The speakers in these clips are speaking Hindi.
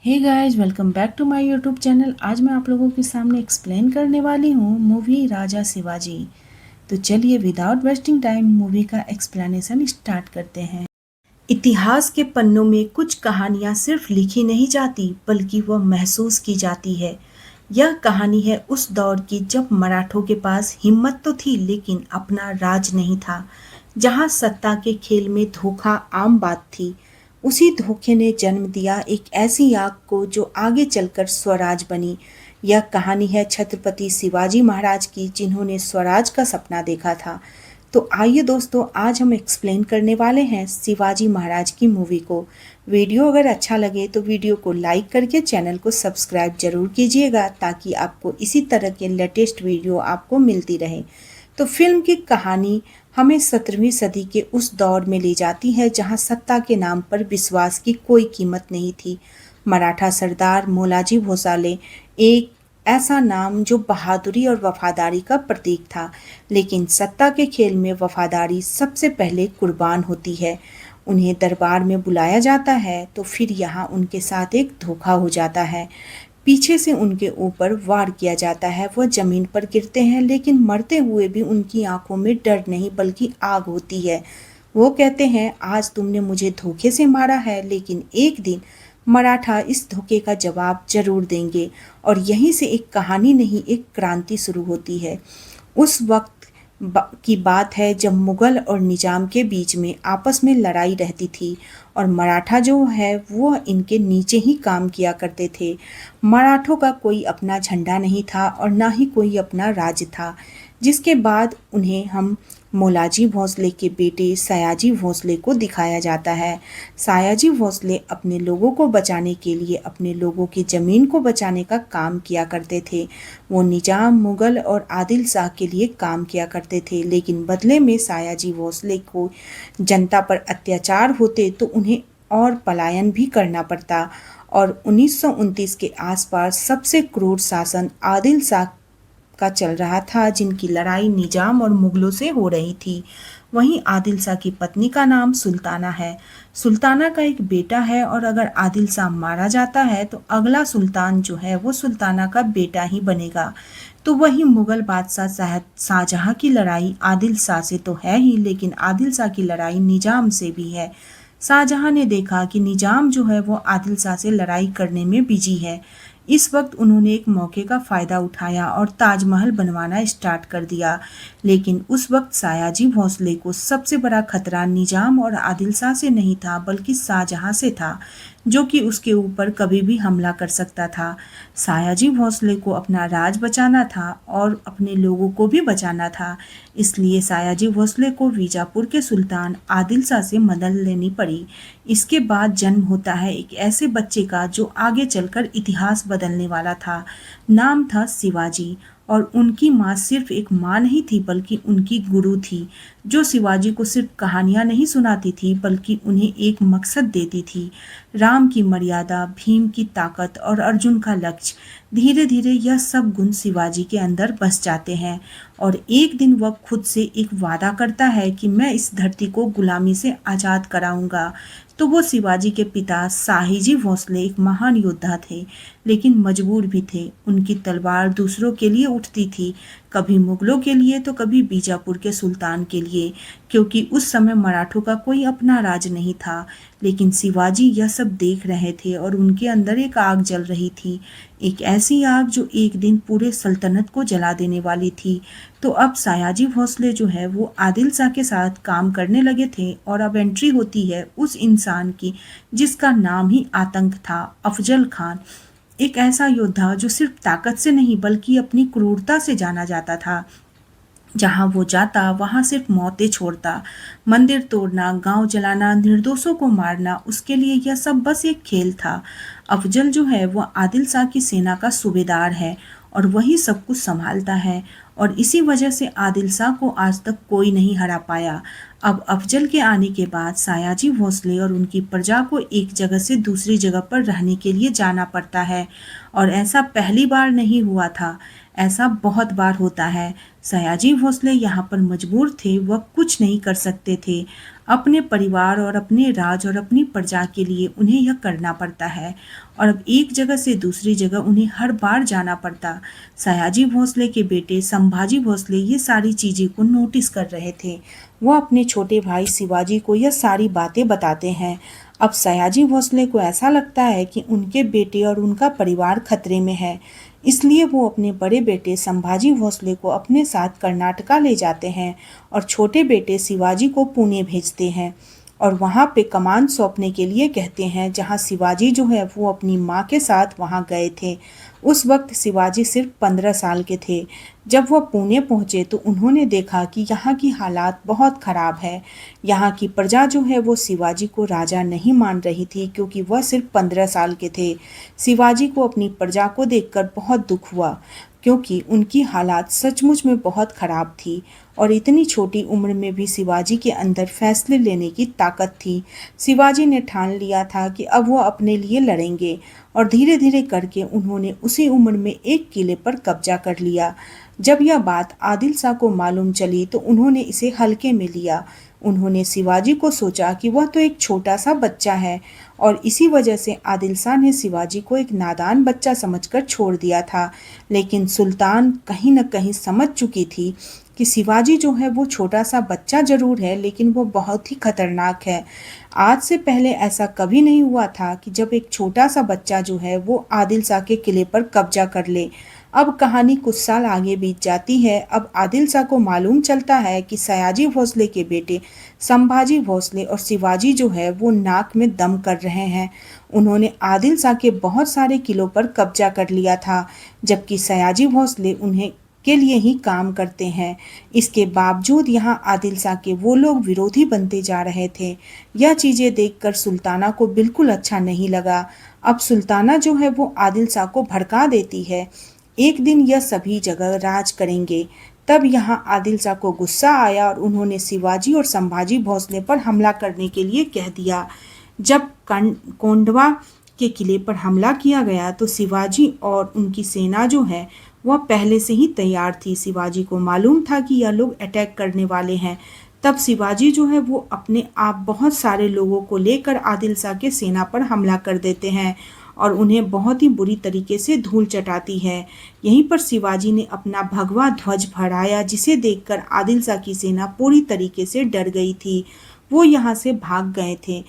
Hey guys, welcome back to my YouTube channel. आज मैं आप लोगों के सामने एक्सप्लेन करने वाली हूँ मूवी राजा शिवाजी। तो चलिए विदाउट वेस्टिंग टाइम मूवी का एक्सप्लेनेशन स्टार्ट करते हैं। इतिहास के पन्नों में कुछ कहानियाँ सिर्फ लिखी नहीं जाती बल्कि वह महसूस की जाती है। यह कहानी है उस दौर की जब मराठों के पास हिम्मत तो थी लेकिन अपना राज नहीं था, जहाँ सत्ता के खेल में धोखा आम बात थी। उसी धोखे ने जन्म दिया एक ऐसी आग को जो आगे चलकर स्वराज बनी। यह कहानी है छत्रपति शिवाजी महाराज की, जिन्होंने स्वराज का सपना देखा था। तो आइए दोस्तों, आज हम एक्सप्लेन करने वाले हैं शिवाजी महाराज की मूवी को। वीडियो अगर अच्छा लगे तो वीडियो को लाइक करके चैनल को सब्सक्राइब जरूर कीजिएगा, ताकि आपको इसी तरह के लेटेस्ट वीडियो आपको मिलती रहे। तो फिल्म की कहानी हमें 17वीं सदी के उस दौर में ले जाती है जहां सत्ता के नाम पर विश्वास की कोई कीमत नहीं थी। मराठा सरदार मोलाजी भोसाले एक ऐसा नाम जो बहादुरी और वफादारी का प्रतीक था, लेकिन सत्ता के खेल में वफादारी सबसे पहले कुर्बान होती है। उन्हें दरबार में बुलाया जाता है तो फिर यहाँ उनके साथ एक धोखा हो जाता है। पीछे से उनके ऊपर वार किया जाता है, वह जमीन पर गिरते हैं, लेकिन मरते हुए भी उनकी आंखों में डर नहीं बल्कि आग होती है। वो कहते हैं, आज तुमने मुझे धोखे से मारा है, लेकिन एक दिन मराठा इस धोखे का जवाब जरूर देंगे। और यहीं से एक कहानी नहीं, एक क्रांति शुरू होती है। उस वक्त की बात है जब मुगल और निजाम के बीच में आपस में लड़ाई रहती थी, और मराठा जो है वो इनके नीचे ही काम किया करते थे। मराठों का कोई अपना झंडा नहीं था और ना ही कोई अपना राज्य था, जिसके बाद उन्हें हम मोलाजी भोंसले के बेटे सयाजी भोंसले को दिखाया जाता है। सयाजी भोंसले अपने लोगों को बचाने के लिए अपने लोगों की ज़मीन को बचाने का काम किया करते थे। वो निजाम, मुगल और आदिल शाह के लिए काम किया करते थे, लेकिन बदले में सयाजी भोंसले को जनता पर अत्याचार होते तो उन्हें और पलायन भी करना पड़ता। और 1929 के आसपास सबसे क्रूर शासन आदिल शाह का चल रहा था, जिनकी लड़ाई निजाम और मुगलों से हो रही थी। वहीं आदिल शाह की पत्नी का नाम सुल्ताना है। सुल्ताना का एक बेटा है, और अगर आदिल शाह मारा जाता है तो अगला सुल्तान जो है वो सुल्ताना का बेटा ही बनेगा। तो वही मुगल बादशाह शाहजहां की लड़ाई आदिल शाह से तो है ही, लेकिन आदिल शाह की लड़ाई निजाम से भी है। शाहजहां ने देखा कि निजाम जो है वो आदिल शाह से लड़ाई करने में बिजी है। इस वक्त उन्होंने एक मौके का फ़ायदा उठाया और ताजमहल बनवाना स्टार्ट कर दिया। लेकिन उस वक्त सयाजी भोंसले को सबसे बड़ा खतरा निजाम और आदिल शाह से नहीं था बल्कि शाहजहां से था, जो कि उसके ऊपर कभी भी हमला कर सकता था। सयाजी भोंसले को अपना राज बचाना था और अपने लोगों को भी बचाना था। इसलिए सयाजी भोंसले को बीजापुर के सुल्तान आदिल शाह से मदद लेनी पड़ी। इसके बाद जन्म होता है एक ऐसे बच्चे का जो आगे चलकर इतिहास बदलने वाला था। नाम था शिवाजी। और उनकी माँ सिर्फ एक माँ नहीं थी बल्कि उनकी गुरु थी, जो शिवाजी को सिर्फ कहानियाँ नहीं सुनाती थी बल्कि उन्हें एक मकसद देती थी। राम की मर्यादा, भीम की ताकत और अर्जुन का लक्ष्य। धीरे धीरे यह सब गुण शिवाजी के अंदर बस जाते हैं, और एक दिन वह खुद से एक वादा करता है कि मैं इस धरती को गुलामी से आज़ाद कराऊंगा। तो वो शिवाजी के पिता शाहिजी भोंसले एक महान योद्धा थे, लेकिन मजबूर भी थे। उनकी तलवार दूसरों के लिए उठती थी, कभी मुगलों के लिए तो कभी बीजापुर के सुल्तान के लिए, क्योंकि उस समय मराठों का कोई अपना राज नहीं था। लेकिन शिवाजी यह सब देख रहे थे और उनके अंदर एक आग जल रही थी, एक ऐसी आग जो एक दिन पूरे सल्तनत को जला देने वाली थी। तो अब सयाजी भोंसले जो है वो आदिल शाह के साथ काम करने लगे थे, और अब एंट्री होती है उस इंसान की जिसका नाम ही आतंक था, अफजल खान। एक ऐसा योद्धा जो सिर्फ ताकत से नहीं बल्कि अपनी क्रूरता से जाना जाता था। जहाँ वो जाता वहाँ सिर्फ मौतें छोड़ता। मंदिर तोड़ना, गांव जलाना, निर्दोषों को मारना, उसके लिए यह सब बस एक खेल था। अफजल जो है वो आदिल शाह की सेना का सूबेदार है और वही सब कुछ संभालता है, और इसी वजह से आदिल शाह को आज तक कोई नहीं हरा पाया। अब अफजल के आने के बाद सयाजी भोंसले और उनकी प्रजा को एक जगह से दूसरी जगह पर रहने के लिए जाना पड़ता है, और ऐसा पहली बार नहीं हुआ था। ऐसा बहुत बार होता है। सयाजी भोसले यहाँ पर मजबूर थे, वह कुछ नहीं कर सकते थे। अपने परिवार और अपने राज और अपनी प्रजा के लिए उन्हें यह करना पड़ता है और अब एक जगह से दूसरी जगह उन्हें हर बार जाना पड़ता। सयाजी भोसले के बेटे संभाजी भोसले ये सारी चीज़ें को नोटिस कर रहे थे। वह अपने छोटे भाई शिवाजी को यह सारी बातें बताते हैं। अब सयाजी भोसले को ऐसा लगता है कि उनके बेटे और उनका परिवार खतरे में है, इसलिए वो अपने बड़े बेटे संभाजी भोसले को अपने साथ कर्नाटका ले जाते हैं और छोटे बेटे शिवाजी को पुणे भेजते हैं और वहाँ पे कमान सौंपने के लिए कहते हैं, जहाँ शिवाजी जो है वो अपनी माँ के साथ वहाँ गए थे। उस वक्त शिवाजी सिर्फ 15 साल के थे। जब वह पुणे पहुँचे तो उन्होंने देखा कि यहाँ की हालात बहुत ख़राब है। यहाँ की प्रजा जो है वो शिवाजी को राजा नहीं मान रही थी, क्योंकि वह सिर्फ 15 साल के थे। शिवाजी को अपनी प्रजा को देखकर बहुत दुख हुआ, क्योंकि उनकी हालात सचमुच में बहुत ख़राब थी और इतनी छोटी उम्र में भी शिवाजी के अंदर फैसले लेने की ताकत थी। शिवाजी ने ठान लिया था कि अब वो अपने लिए लड़ेंगे और धीरे धीरे करके उन्होंने उसी उम्र में एक किले पर कब्जा कर लिया। जब यह बात आदिल शाह को मालूम चली तो उन्होंने इसे हल्के में लिया। उन्होंने शिवाजी को सोचा कि वह तो एक छोटा सा बच्चा है और इसी वजह से आदिल शाह ने शिवाजी को एक नादान बच्चा समझकर छोड़ दिया था। लेकिन सुल्तान कहीं न कहीं समझ चुकी थी कि शिवाजी जो है वो छोटा सा बच्चा जरूर है, लेकिन वो बहुत ही खतरनाक है। आज से पहले ऐसा कभी नहीं हुआ था कि जब एक छोटा सा बच्चा जो है वो आदिल शाह के किले पर कब्जा कर ले। अब कहानी कुछ साल आगे बीत जाती है। अब आदिल शाह को मालूम चलता है कि सयाजी भोसले के बेटे संभाजी भोसले और शिवाजी जो है वो नाक में दम कर रहे हैं। उन्होंने आदिल शाह के बहुत सारे किलों पर कब्जा कर लिया था, जबकि सयाजी भोसले उन्हें के लिए ही काम करते हैं। इसके बावजूद यहाँ आदिल शाह के वो लोग विरोधी बनते जा रहे थे। यह चीज़ें देखकर सुल्ताना को बिल्कुल अच्छा नहीं लगा। अब सुल्ताना जो है वो आदिल शाह को भड़का देती है। एक दिन यह सभी जगह राज करेंगे। तब यहाँ आदिल शाह को गुस्सा आया और उन्होंने शिवाजी और संभाजी भोसले पर हमला करने के लिए कह दिया। जब कोंडवा के किले पर हमला किया गया तो शिवाजी और उनकी सेना जो है वह पहले से ही तैयार थी। शिवाजी को मालूम था कि यह लोग अटैक करने वाले हैं। तब शिवाजी जो है वो अपने आप बहुत सारे लोगों को लेकर आदिल शाह के सेना पर हमला कर देते हैं और उन्हें बहुत ही बुरी तरीके से धूल चटाती है। यहीं पर शिवाजी ने अपना भगवा ध्वज फहराया, जिसे देखकर आदिल शाह की सेना पूरी तरीके से डर गई थी। वो यहाँ से भाग गए थे,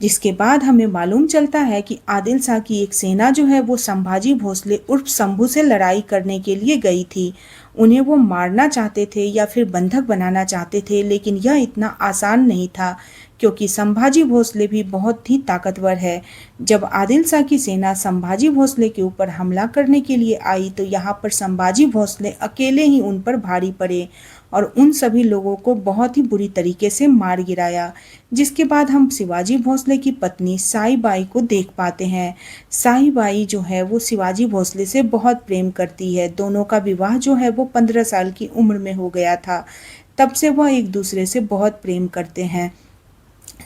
जिसके बाद हमें मालूम चलता है कि आदिल शाह की एक सेना जो है वो संभाजी भोसले उर्फ शंभू से लड़ाई करने के लिए गई थी। उन्हें वो मारना चाहते थे या फिर बंधक बनाना चाहते थे, लेकिन यह इतना आसान नहीं था, क्योंकि संभाजी भोसले भी बहुत ही ताकतवर है। जब आदिल शाह की सेना संभाजी भोसले के ऊपर हमला करने के लिए आई तो यहाँ पर संभाजी भोसले अकेले ही उन पर भारी पड़े और उन सभी लोगों को बहुत ही बुरी तरीके से मार गिराया। जिसके बाद हम शिवाजी भोसले की पत्नी साई बाई को देख पाते हैं। साई बाई जो है वो शिवाजी भोसले से बहुत प्रेम करती है। दोनों का विवाह जो है वो 15 साल की उम्र में हो गया था। तब से वह एक दूसरे से बहुत प्रेम करते हैं।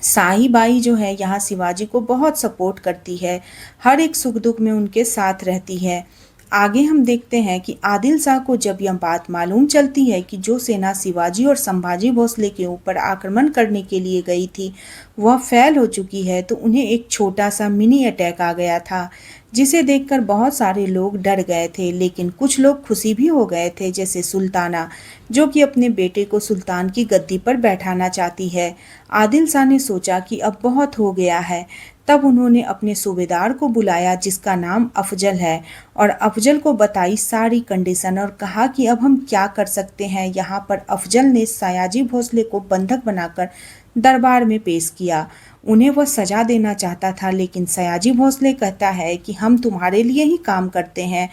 साई बाई जो है यहाँ शिवाजी को बहुत सपोर्ट करती है, हर एक सुख दुख में उनके साथ रहती है। आगे हम देखते हैं कि आदिल शाह को जब यह बात मालूम चलती है कि जो सेना शिवाजी और संभाजी भोसले के ऊपर आक्रमण करने के लिए गई थी वह फेल हो चुकी है, तो उन्हें एक छोटा सा मिनी अटैक आ गया था, जिसे देखकर बहुत सारे लोग डर गए थे। लेकिन कुछ लोग खुशी भी हो गए थे, जैसे सुल्ताना, जो कि अपने बेटे को सुल्तान की गद्दी पर बैठाना चाहती है। आदिल शाह ने सोचा कि अब बहुत हो गया है। तब उन्होंने अपने सूबेदार को बुलाया, जिसका नाम अफजल है, और अफजल को बताई सारी कंडीशन और कहा कि अब हम क्या कर सकते हैं। यहाँ पर अफजल ने सयाजी भोसले को बंधक बनाकर दरबार में पेश किया। उन्हें वह सजा देना चाहता था, लेकिन सयाजी भोसले कहता है कि हम तुम्हारे लिए ही काम करते हैं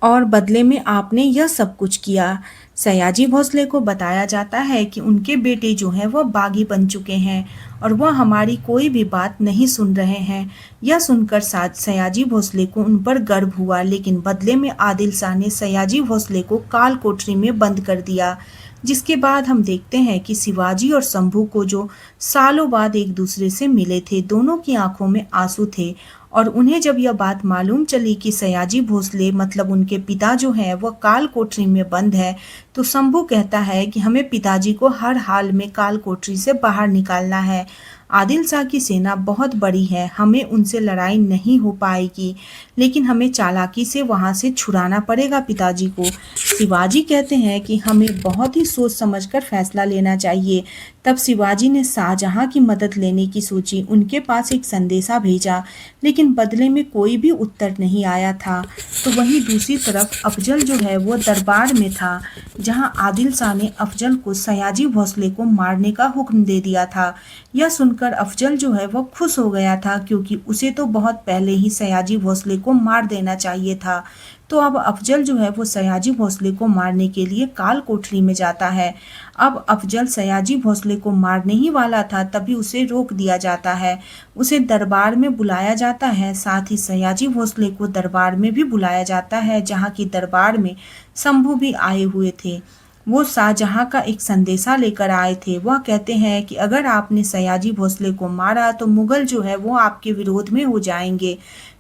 और बदले में आपने यह सब कुछ किया। सयाजी भोसले को बताया जाता है कि उनके बेटे जो हैं वह बागी बन चुके हैं और वह हमारी कोई भी बात नहीं सुन रहे हैं। यह सुनकर सयाजी भोसले को उन पर गर्व हुआ, लेकिन बदले में आदिल शाह ने सयाजी भोसले को काल कोठरी में बंद कर दिया। जिसके बाद हम देखते हैं कि शिवाजी और शंभू को जो सालों बाद एक दूसरे से मिले थे, दोनों की आंखों में आंसू थे और उन्हें जब यह बात मालूम चली कि सयाजी भोसले मतलब उनके पिता जो हैं वह काल कोठरी में बंद है, तो शंभू कहता है कि हमें पिताजी को हर हाल में काल कोठरी से बाहर निकालना है। आदिल शाह की सेना बहुत बड़ी है, हमें उनसे लड़ाई नहीं हो पाएगी, लेकिन हमें चालाकी से वहां से छुड़ाना पड़ेगा पिताजी को। शिवाजी कहते हैं कि हमें बहुत ही सोच समझकर फैसला लेना चाहिए। तब शिवाजी ने शाहजहां की मदद लेने की सोची, उनके पास एक संदेशा भेजा, लेकिन बदले में कोई भी उत्तर नहीं आया था। तो वहीं दूसरी तरफ अफजल जो है वो दरबार में था, जहां आदिल शाह ने अफजल को सयाजी भोसले को मारने का हुक्म दे दिया था। यह सुनकर अफजल जो है वो खुश हो गया था, क्योंकि उसे तो बहुत पहले ही सयाजी भोसले को मार देना चाहिए था। तो अब अफजल जो है वो सयाजी भोसले को मारने के लिए काल कोठरी में जाता है। अब अफजल सयाजी भोसले को मारने ही वाला था, तभी उसे रोक दिया जाता है। उसे दरबार में बुलाया जाता है, साथ ही सयाजी भोसले को दरबार में भी बुलाया जाता है, जहाँ की दरबार में शंभू भी आए हुए थे। वो शाहजहां का एक संदेशा लेकर आए थे। वह कहते हैं कि अगर आपने सयाजी भोसले को मारा तो मुगल जो है वो आपके विरोध में हो जाएंगे,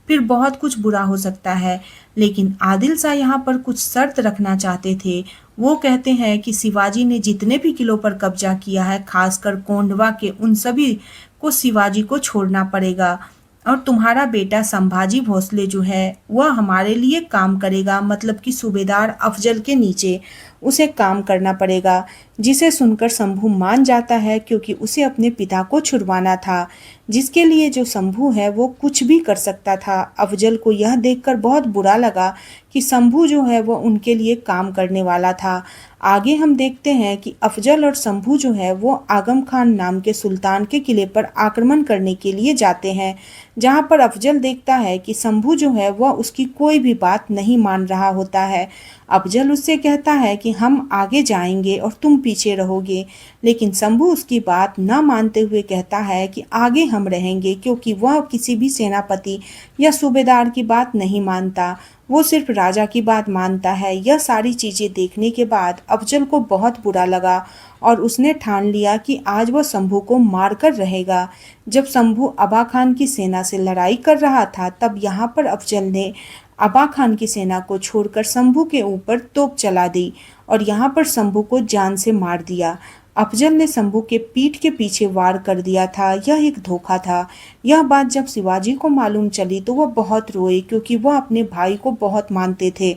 फिर बहुत कुछ बुरा हो सकता है। लेकिन आदिल शाह यहाँ पर कुछ शर्त रखना चाहते थे। वो कहते हैं कि शिवाजी ने जितने भी किलों पर कब्जा किया है, खासकर कोंडवा के, उन सभी को शिवाजी को छोड़ना पड़ेगा, और तुम्हारा बेटा संभाजी भोसले जो है वह हमारे लिए काम करेगा, मतलब कि सूबेदार अफजल के नीचे उसे काम करना पड़ेगा। जिसे सुनकर शंभू मान जाता है, क्योंकि उसे अपने पिता को छुड़वाना था, जिसके लिए जो शंभू है वो कुछ भी कर सकता था। अफजल को यह देखकर बहुत बुरा लगा कि शंभू जो है वो उनके लिए काम करने वाला था। आगे हम देखते हैं कि अफजल और शंभू जो है वो आगम खान नाम के सुल्तान के किले पर आक्रमण करने के लिए जाते हैं, जहां पर अफजल देखता है कि शंभू जो है वह उसकी कोई भी बात नहीं मान रहा होता है। अफजल उससे कहता है कि हम आगे जाएंगे और तुम पीछे रहोगे, लेकिन शंभू उसकी बात न मानते हुए कहता है कि आगे हम रहेंगे, क्योंकि वह किसी भी सेनापति या सूबेदार की बात नहीं मानता, वो सिर्फ राजा की बात मानता है। यह सारी चीज़ें देखने के बाद अफजल को बहुत बुरा लगा और उसने ठान लिया कि आज वह शंभू को मार कर रहेगा। जब शंभू अबा खान की सेना से लड़ाई कर रहा था, तब यहाँ पर अफजल ने अबा खान की सेना को छोड़कर शंभू के ऊपर तोप चला दी और यहाँ पर शंभू को जान से मार दिया। अफजल ने शंभू के पीठ के पीछे वार कर दिया था, यह एक धोखा था। यह बात जब शिवाजी को मालूम चली तो वह बहुत रोए, क्योंकि वह अपने भाई को बहुत मानते थे।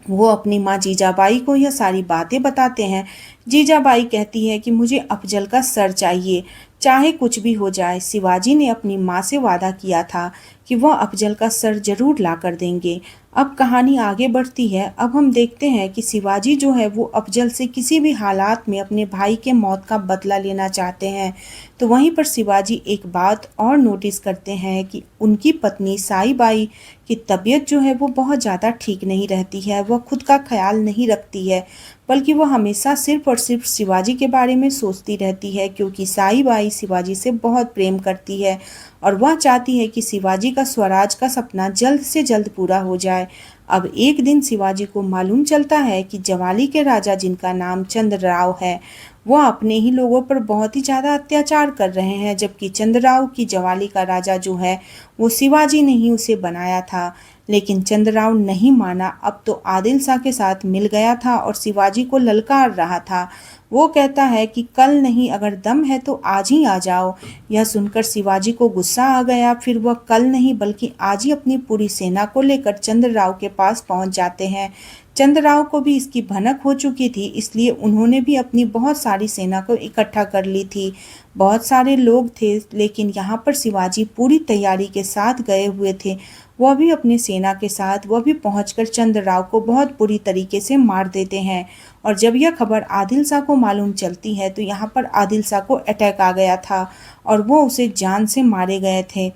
वो अपनी माँ जीजाबाई को यह सारी बातें बताते हैं। जीजाबाई कहती है कि मुझे अफजल का सर चाहिए, चाहे कुछ भी हो जाए। शिवाजी ने अपनी माँ से वादा किया था कि वह अफजल का सर जरूर ला कर देंगे। अब कहानी आगे बढ़ती है। अब हम देखते हैं कि शिवाजी जो है वो अफजल से किसी भी हालात में अपने भाई के मौत का बदला लेना चाहते हैं। तो वहीं पर शिवाजी एक बात और नोटिस करते हैं कि उनकी पत्नी साईबाई की तबीयत जो है वो बहुत ज़्यादा ठीक नहीं रहती है। वह खुद का ख्याल नहीं रखती है, बल्कि वह हमेशा सिर्फ और सिर्फ शिवाजी के बारे में सोचती रहती है, क्योंकि साईबाई शिवाजी से बहुत प्रेम करती है और वह चाहती है कि शिवाजी का स्वराज का सपना जल्द से जल्द पूरा हो जाए। अब एक दिन शिवाजी को मालूम चलता है कि जवाली के राजा, जिनका नाम चंद्रराव है, वह अपने ही लोगों पर बहुत ही ज़्यादा अत्याचार कर रहे हैं, जबकि चंद्रराव की जवाली का राजा जो है वो शिवाजी ने ही उसे बनाया था। लेकिन चंद्रराव नहीं माना। अब तो आदिल शाह के साथ मिल गया था और शिवाजी को ललकार रहा था। वो कहता है कि कल नहीं, अगर दम है तो आज ही आ जाओ। यह सुनकर शिवाजी को गुस्सा आ गया। फिर वह कल नहीं बल्कि आज ही अपनी पूरी सेना को लेकर चंद्रराव के पास पहुंच जाते हैं। चंद्रराव को भी इसकी भनक हो चुकी थी, इसलिए उन्होंने भी अपनी बहुत सारी सेना को इकट्ठा कर ली थी। बहुत सारे लोग थे, लेकिन यहाँ पर शिवाजी पूरी तैयारी के साथ गए हुए थे। वह भी अपनी सेना के साथ वह भी पहुंचकर चंद्रराव को बहुत बुरी तरीके से मार देते हैं। और जब यह खबर आदिल शाह को मालूम चलती है तो यहाँ पर आदिल शाह को अटैक आ गया था और वो उसे जान से मारे गए थे।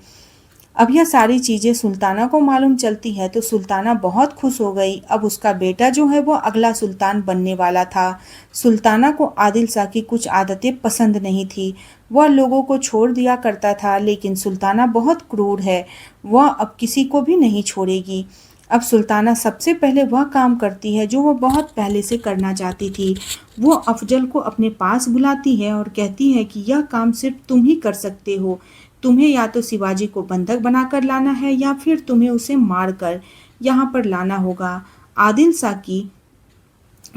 अब यह सारी चीज़ें सुल्ताना को मालूम चलती है तो सुल्ताना बहुत खुश हो गई। अब उसका बेटा जो है वो अगला सुल्तान बनने वाला था। सुल्ताना को आदिल शाह की कुछ आदतें पसंद नहीं थी। वह लोगों को छोड़ दिया करता था, लेकिन सुल्ताना बहुत क्रूर है, वह अब किसी को भी नहीं छोड़ेगी। अब सुल्ताना सबसे पहले वह काम करती है जो वह बहुत पहले से करना चाहती थी। वो अफजल को अपने पास बुलाती है और कहती है कि यह काम सिर्फ तुम ही कर सकते हो। तुम्हें या तो शिवाजी को बंधक बनाकर लाना है या फिर तुम्हें उसे मारकर यहाँ पर लाना होगा। आदिल शाह की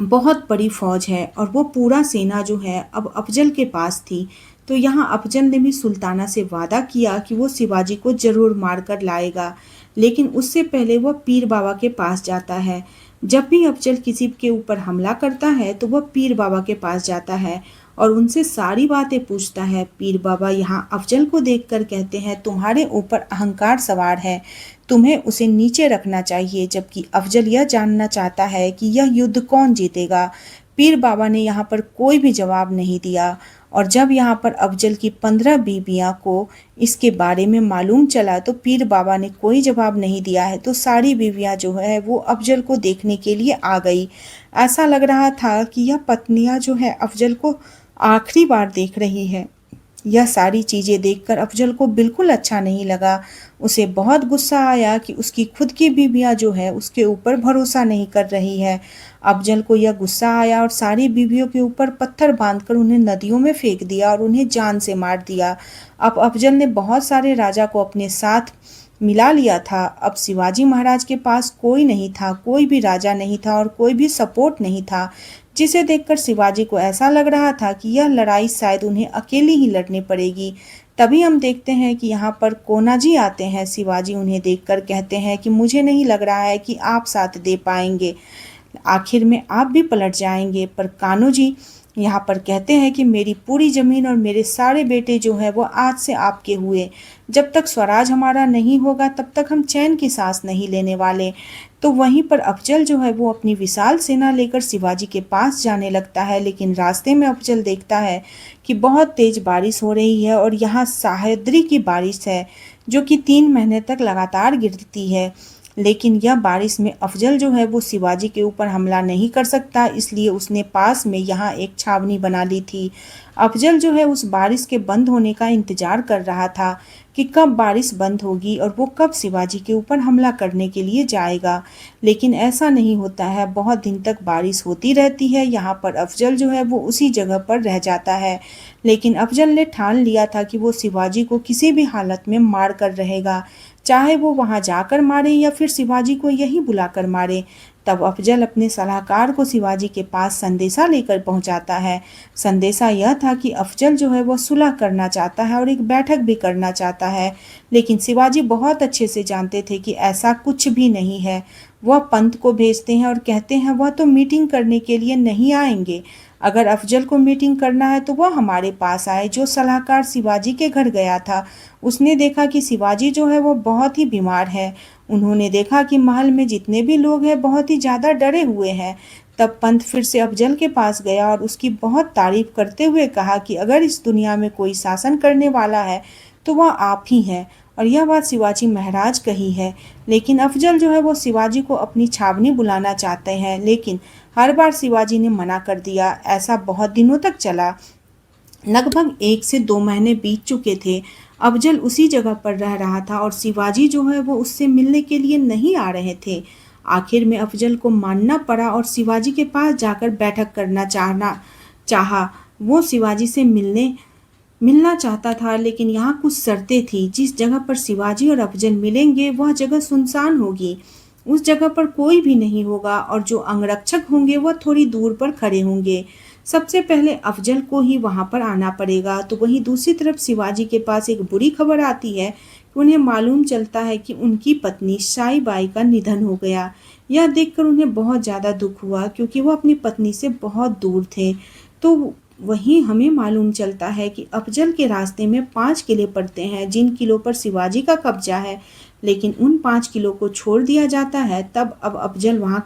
बहुत बड़ी फौज है और वो पूरा सेना जो है अब अफजल के पास थी। तो यहाँ अफजल ने भी सुल्ताना से वादा किया कि वो शिवाजी को जरूर मार कर लाएगा, लेकिन उससे पहले वह पीर बाबा के पास जाता है। जब भी अफजल किसी के ऊपर हमला करता है तो वह पीर बाबा के पास जाता है और उनसे सारी बातें पूछता है। पीर बाबा यहाँ अफजल को देखकर कहते हैं, तुम्हारे ऊपर अहंकार सवार है, तुम्हें उसे नीचे रखना चाहिए। जबकि अफजल यह जानना चाहता है कि यह युद्ध कौन जीतेगा। पीर बाबा ने यहाँ पर कोई भी जवाब नहीं दिया और जब यहाँ पर अफजल की 15 बीबियाँ को इसके बारे में मालूम चला तो पीर बाबा ने कोई जवाब नहीं दिया है। तो सारी बीवियाँ जो है वो अफजल को देखने के लिए आ गई। ऐसा लग रहा था कि यह पत्नियाँ जो है अफजल को आखिरी बार देख रही है। यह सारी चीज़ें देखकर अफजल को बिल्कुल अच्छा नहीं लगा। उसे बहुत गुस्सा आया कि उसकी खुद की बीवियाँ जो है उसके ऊपर भरोसा नहीं कर रही है। अफजल को यह गुस्सा आया और सारी बीवियों के ऊपर पत्थर बांधकर उन्हें नदियों में फेंक दिया और उन्हें जान से मार दिया। अब अफजल ने बहुत सारे राजा को अपने साथ मिला लिया था। अब शिवाजी महाराज के पास कोई नहीं था, कोई भी राजा नहीं था और कोई भी सपोर्ट नहीं था, जिसे देखकर शिवाजी को ऐसा लग रहा था कि यह लड़ाई शायद उन्हें अकेली ही लड़नी पड़ेगी। तभी हम देखते हैं कि यहाँ पर कोनाजी आते हैं। शिवाजी उन्हें देखकर कहते हैं कि मुझे नहीं लग रहा है कि आप साथ दे पाएंगे, आखिर में आप भी पलट जाएंगे। पर कान्होजी यहाँ पर कहते हैं कि मेरी पूरी ज़मीन और मेरे सारे बेटे जो है वो आज से आपके हुए। जब तक स्वराज हमारा नहीं होगा तब तक हम चैन की सांस नहीं लेने वाले। तो वहीं पर अफजल जो है वो अपनी विशाल सेना लेकर शिवाजी के पास जाने लगता है, लेकिन रास्ते में अफजल देखता है कि बहुत तेज बारिश हो रही है और यहाँ साहेद्री की बारिश है जो कि 3 महीने तक लगातार गिरती है। लेकिन यह बारिश में अफजल जो है वो शिवाजी के ऊपर हमला नहीं कर सकता, इसलिए उसने पास में यहाँ एक छावनी बना ली थी। अफजल जो है उस बारिश के बंद होने का इंतजार कर रहा था कि कब बारिश बंद होगी और वो कब शिवाजी के ऊपर हमला करने के लिए जाएगा। लेकिन ऐसा नहीं होता है, बहुत दिन तक बारिश होती रहती है। यहाँ पर अफजल जो है वो उसी जगह पर रह जाता है। लेकिन अफजल ने ठान लिया था कि वो शिवाजी को किसी भी हालत में मार कर रहेगा, चाहे वो वहां जाकर मारे या फिर शिवाजी को यहीं बुलाकर मारे। तब अफजल अपने सलाहकार को शिवाजी के पास संदेशा लेकर पहुंचाता है। संदेशा यह था कि अफजल जो है वह सुलह करना चाहता है और एक बैठक भी करना चाहता है, लेकिन शिवाजी बहुत अच्छे से जानते थे कि ऐसा कुछ भी नहीं है। वह पंत को भेजते हैं और कहते हैं वह तो मीटिंग करने के लिए नहीं आएंगे, अगर अफजल को मीटिंग करना है तो वह हमारे पास आए। जो सलाहकार शिवाजी के घर गया था उसने देखा कि शिवाजी जो है वो बहुत ही बीमार है। उन्होंने देखा कि महल में जितने भी लोग हैं बहुत ही ज़्यादा डरे हुए हैं। तब पंत फिर से अफजल के पास गया और उसकी बहुत तारीफ करते हुए कहा कि अगर इस दुनिया में कोई शासन करने वाला है तो वह आप ही हैं, और यह बात शिवाजी महाराज कही है। लेकिन अफजल जो है वो शिवाजी को अपनी छावनी बुलाना चाहते हैं, लेकिन हर बार शिवाजी ने मना कर दिया। ऐसा बहुत दिनों तक चला, लगभग 1 से 2 महीने बीत चुके थे। अफजल उसी जगह पर रह रहा था और शिवाजी जो है वो उससे मिलने के लिए नहीं आ रहे थे। आखिर में अफजल को मानना पड़ा और शिवाजी के पास जाकर बैठक करना चाहा। वो शिवाजी से मिलना चाहता था, लेकिन यहाँ कुछ शर्तें थी। जिस जगह पर शिवाजी और अफजल मिलेंगे वह जगह सुनसान होगी, उस जगह पर कोई भी नहीं होगा और जो अंगरक्षक होंगे वह थोड़ी दूर पर खड़े होंगे। सबसे पहले अफजल को ही वहां पर आना पड़ेगा। तो वहीं दूसरी तरफ शिवाजी के पास एक बुरी खबर आती है कि उन्हें मालूम चलता है कि उनकी पत्नी शाही बाई का निधन हो गया। यह देखकर उन्हें बहुत ज़्यादा दुख हुआ क्योंकि वो अपनी पत्नी से बहुत दूर थे। तो वहीं हमें मालूम चलता है कि अफजल के रास्ते में 5 किले पड़ते हैं जिन किलों पर शिवाजी का कब्जा है, लेकिन उन 5 किलों को छोड़ दिया जाता है। तब अब अफजल वहां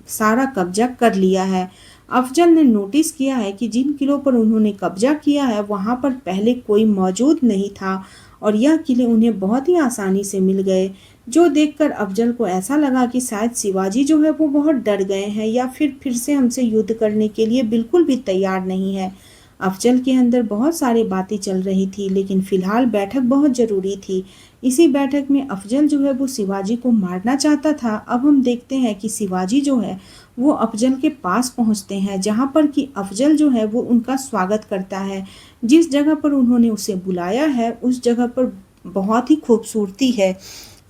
सारा कब्जा कर लिया है। अफजल ने नोटिस किया है कि जिन किलों पर उन्होंने कब्जा किया है वहां पर पहले कोई मौजूद नहीं था और यह किले उन्हें बहुत ही आसानी से मिल गए, जो देखकर अफजल को ऐसा लगा कि शायद शिवाजी जो है वो बहुत डर गए हैं या फिर से हमसे युद्ध करने के लिए बिल्कुल भी तैयार नहीं है। अफजल के अंदर बहुत सारी बातें चल रही थी, लेकिन फिलहाल बैठक बहुत ज़रूरी थी, इसी बैठक में अफजल जो है वो शिवाजी को मारना चाहता था। अब हम देखते हैं कि शिवाजी जो है वो अफजल के पास पहुंचते हैं, जहां पर कि अफजल जो है वो उनका स्वागत करता है। जिस जगह पर उन्होंने उसे बुलाया है उस जगह पर बहुत ही खूबसूरती है।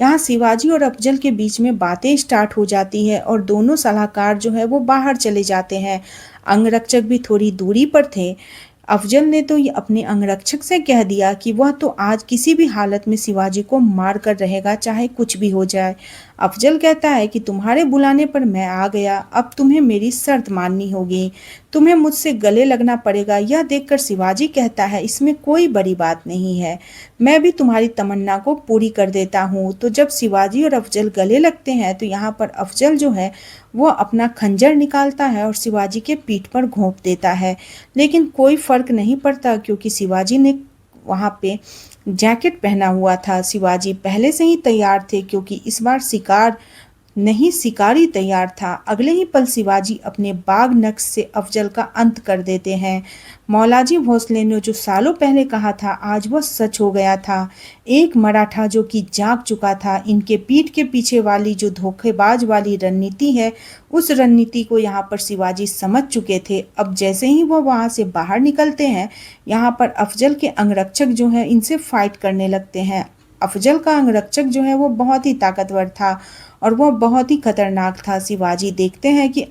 यहाँ शिवाजी और अफजल के बीच में बातें स्टार्ट हो जाती है और दोनों सलाहकार जो है वो बाहर चले जाते हैं। अंगरक्षक भी थोड़ी दूरी पर थे। अफजल ने तो ये अपने अंगरक्षक से कह दिया कि वह तो आज किसी भी हालत में शिवाजी को मार कर रहेगा, चाहे कुछ भी हो जाए। अफजल कहता है कि तुम्हारे बुलाने पर मैं आ गया, अब तुम्हें मेरी शर्त माननी होगी, तुम्हें मुझसे गले लगना पड़ेगा। यह देखकर शिवाजी कहता है इसमें कोई बड़ी बात नहीं है, मैं भी तुम्हारी तमन्ना को पूरी कर देता हूँ। तो जब शिवाजी और अफजल गले लगते हैं तो यहाँ पर अफजल जो है वो अपना खंजर निकालता है और शिवाजी के पीठ पर घोंप देता है, लेकिन कोई फर्क नहीं पड़ता क्योंकि शिवाजी ने वहाँ पे जैकेट पहना हुआ था। शिवाजी पहले से ही तैयार थे क्योंकि इस बार शिकार नहीं, शिकारी तैयार था। अगले ही पल शिवाजी अपने बाघ नक्श से अफजल का अंत कर देते हैं। मौलाजी भोसले ने जो सालों पहले कहा था आज वह सच हो गया था। एक मराठा जो कि जाग चुका था। इनके पीठ के पीछे वाली जो धोखेबाज वाली रणनीति है उस रणनीति को यहाँ पर शिवाजी समझ चुके थे। अब जैसे ही वह वहाँ से बाहर निकलते हैं यहाँ पर अफजल के अंगरक्षक जो है इनसे फाइट करने लगते हैं। अफजल का अंगरक्षक जो है वो बहुत ही ताकतवर था और वह बहुत ही खतरनाक था। शिवाजी देखते हैं कि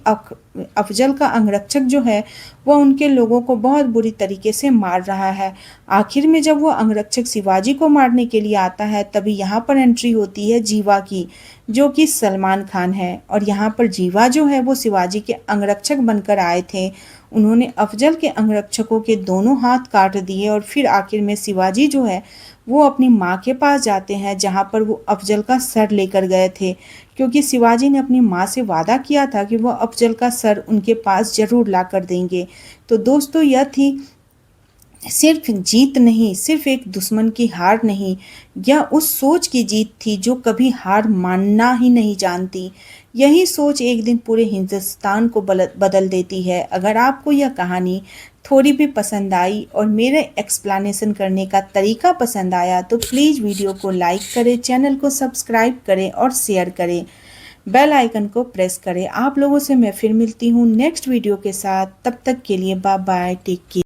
अफजल का अंगरक्षक जो है वह उनके लोगों को बहुत बुरी तरीके से मार रहा है। आखिर में जब वह अंगरक्षक शिवाजी को मारने के लिए आता है तभी यहाँ पर एंट्री होती है जीवा की, जो कि सलमान खान है। और यहाँ पर जीवा जो है वो शिवाजी के अंगरक्षक बनकर आए थे। उन्होंने अफजल के अंगरक्षकों के दोनों हाथ काट दिए और फिर आखिर में शिवाजी जो है वो अपनी माँ के पास जाते हैं, जहाँ पर वो अफजल का सर लेकर गए थे, क्योंकि शिवाजी ने अपनी माँ से वादा किया था कि वह अफजल का सर उनके पास जरूर ला कर देंगे। तो दोस्तों यह थी सिर्फ जीत नहीं, सिर्फ एक दुश्मन की हार नहीं, यह उस सोच की जीत थी जो कभी हार मानना ही नहीं जानती। यही सोच एक दिन पूरे हिंदुस्तान को बदल देती है। अगर आपको यह कहानी थोड़ी भी पसंद आई और मेरे एक्सप्लेनेशन करने का तरीका पसंद आया तो प्लीज़ वीडियो को लाइक करें, चैनल को सब्सक्राइब करें और शेयर करें, बेल आइकन को प्रेस करें। आप लोगों से मैं फिर मिलती हूँ नेक्स्ट वीडियो के साथ। तब तक के लिए बाय बाय, टेक केयर।